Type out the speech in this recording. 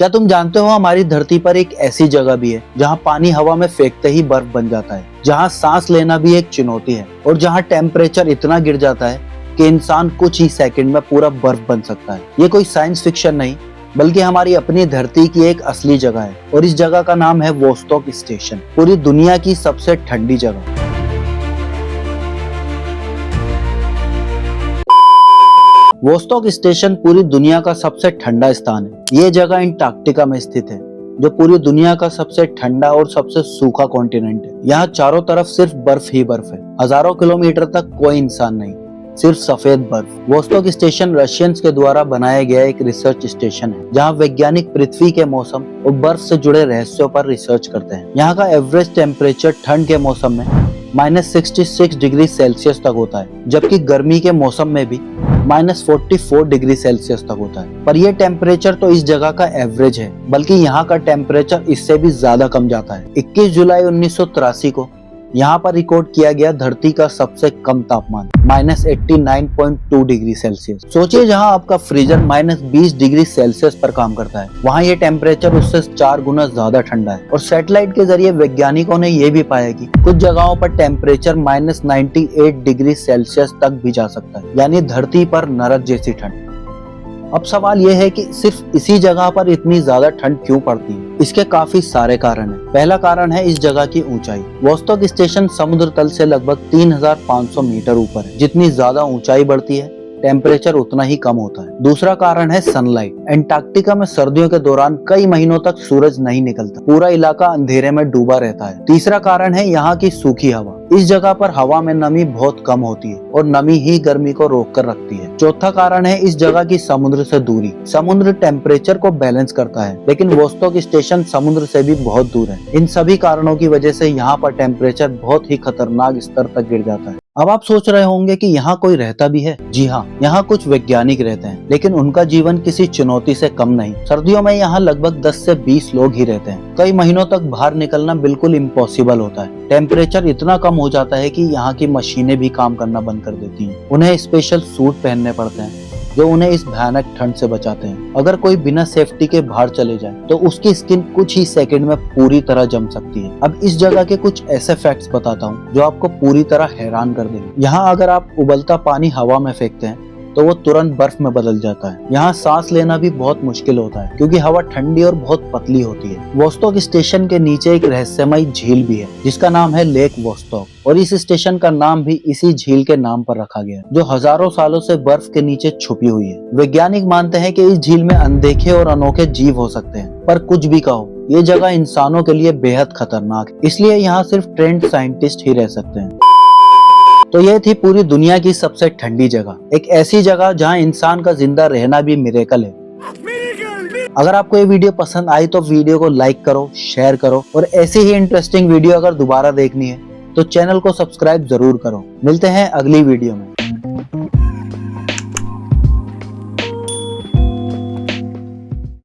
क्या तुम जानते हो हमारी धरती पर एक ऐसी जगह भी है जहाँ पानी हवा में फेंकते ही बर्फ बन जाता है, जहाँ सांस लेना भी एक चुनौती है और जहाँ टेम्परेचर इतना गिर जाता है कि इंसान कुछ ही सेकंड में पूरा बर्फ बन सकता है। ये कोई साइंस फिक्शन नहीं बल्कि हमारी अपनी धरती की एक असली जगह है और इस जगह का नाम है वोस्टॉक स्टेशन, पूरी दुनिया की सबसे ठंडी जगह। वोस्टॉक स्टेशन पूरी दुनिया का सबसे ठंडा स्थान है। ये जगह अंटार्कटिका में स्थित है जो पूरी दुनिया का सबसे ठंडा और सबसे सूखा कॉन्टिनेंट है। यहाँ चारों तरफ सिर्फ बर्फ ही बर्फ है। हजारों किलोमीटर तक कोई इंसान नहीं, सिर्फ सफेद बर्फ। वोस्टॉक स्टेशन रशियंस के द्वारा बनाया गया एक रिसर्च स्टेशन है जहाँ वैज्ञानिक पृथ्वी के मौसम और बर्फ से जुड़े रहस्यों पर रिसर्च करते हैं। यहाँ का एवरेज टेम्परेचर ठंड के मौसम में -66 डिग्री सेल्सियस तक होता है, जबकि गर्मी के मौसम में भी -44 डिग्री सेल्सियस तक होता है। पर यह टेम्परेचर तो इस जगह का एवरेज है, बल्कि यहाँ का टेम्परेचर इससे भी ज्यादा कम जाता है। 21 जुलाई 1983 को यहाँ पर रिकॉर्ड किया गया धरती का सबसे कम तापमान -89.2 डिग्री सेल्सियस। सोचिए, जहाँ आपका फ्रीजर -20 डिग्री सेल्सियस पर काम करता है, वहाँ ये टेम्परेचर उससे 4 गुना ज्यादा ठंडा है। और सैटेलाइट के जरिए वैज्ञानिकों ने ये भी पाया कि कुछ जगहों पर टेम्परेचर -98 डिग्री सेल्सियस तक भी जा सकता है, यानी धरती पर नरक जैसी ठंड। अब सवाल यह है कि सिर्फ इसी जगह पर इतनी ज्यादा ठंड क्यों पड़ती है? इसके काफी सारे कारण हैं। पहला कारण है इस जगह की ऊंचाई। वोस्टॉक स्टेशन समुद्र तल से लगभग 3500 मीटर ऊपर है। जितनी ज्यादा ऊंचाई बढ़ती है, टेम्परेचर उतना ही कम होता है। दूसरा कारण है सनलाइट। अंटार्कटिका में सर्दियों के दौरान कई महीनों तक सूरज नहीं निकलता, पूरा इलाका अंधेरे में डूबा रहता है। तीसरा कारण है यहाँ की सूखी हवा। इस जगह पर हवा में नमी बहुत कम होती है और नमी ही गर्मी को रोक कर रखती है। चौथा कारण है इस जगह की समुद्र से दूरी। समुद्र टेम्परेचर को बैलेंस करता है, लेकिन वोस्टॉक स्टेशन समुद्र से भी बहुत दूर है। इन सभी कारणों की वजह से यहाँ पर टेम्परेचर बहुत ही खतरनाक स्तर तक गिर जाता है। अब आप सोच रहे होंगे कि यहाँ कोई रहता भी है। जी हाँ, यहाँ कुछ वैज्ञानिक रहते हैं, लेकिन उनका जीवन किसी चुनौती से कम नहीं। सर्दियों में यहाँ लगभग 10 से 20 लोग ही रहते हैं। कई महीनों तक बाहर निकलना बिल्कुल इम्पॉसिबल होता है। टेम्परेचर इतना कम हो जाता है कि यहाँ की मशीनें भी काम करना बंद कर देती हैं। उन्हें स्पेशल सूट पहनने पड़ते हैं जो उन्हें इस भयानक ठंड से बचाते हैं। अगर कोई बिना सेफ्टी के बाहर चले जाए तो उसकी स्किन कुछ ही सेकंड में पूरी तरह जम सकती है। अब इस जगह के कुछ ऐसे फैक्ट्स बताता हूँ जो आपको पूरी तरह हैरान कर देंगे। यहाँ अगर आप उबलता पानी हवा में फेंकते हैं तो वो तुरंत बर्फ में बदल जाता है। यहाँ सांस लेना भी बहुत मुश्किल होता है क्योंकि हवा ठंडी और बहुत पतली होती है। वोस्टॉक स्टेशन के नीचे एक रहस्यमयी झील भी है जिसका नाम है लेक वोस्टॉक, और इस स्टेशन का नाम भी इसी झील के नाम पर रखा गया, जो हजारों सालों से बर्फ के नीचे छुपी हुई है। वैज्ञानिक मानते हैं कि इस झील में अनदेखे और अनोखे जीव हो सकते हैं, पर कुछ भी कहो, ये जगह इंसानों के लिए बेहद खतरनाक है, इसलिए यहाँ सिर्फ ट्रेंड साइंटिस्ट ही रह सकते हैं। तो ये थी पूरी दुनिया की सबसे ठंडी जगह, एक ऐसी जगह जहाँ इंसान का जिंदा रहना भी मिरेकल है। अगर आपको ये वीडियो पसंद आई तो वीडियो को लाइक करो, शेयर करो, और ऐसी ही इंटरेस्टिंग वीडियो अगर दोबारा देखनी है तो चैनल को सब्सक्राइब जरूर करो। मिलते हैं अगली वीडियो में।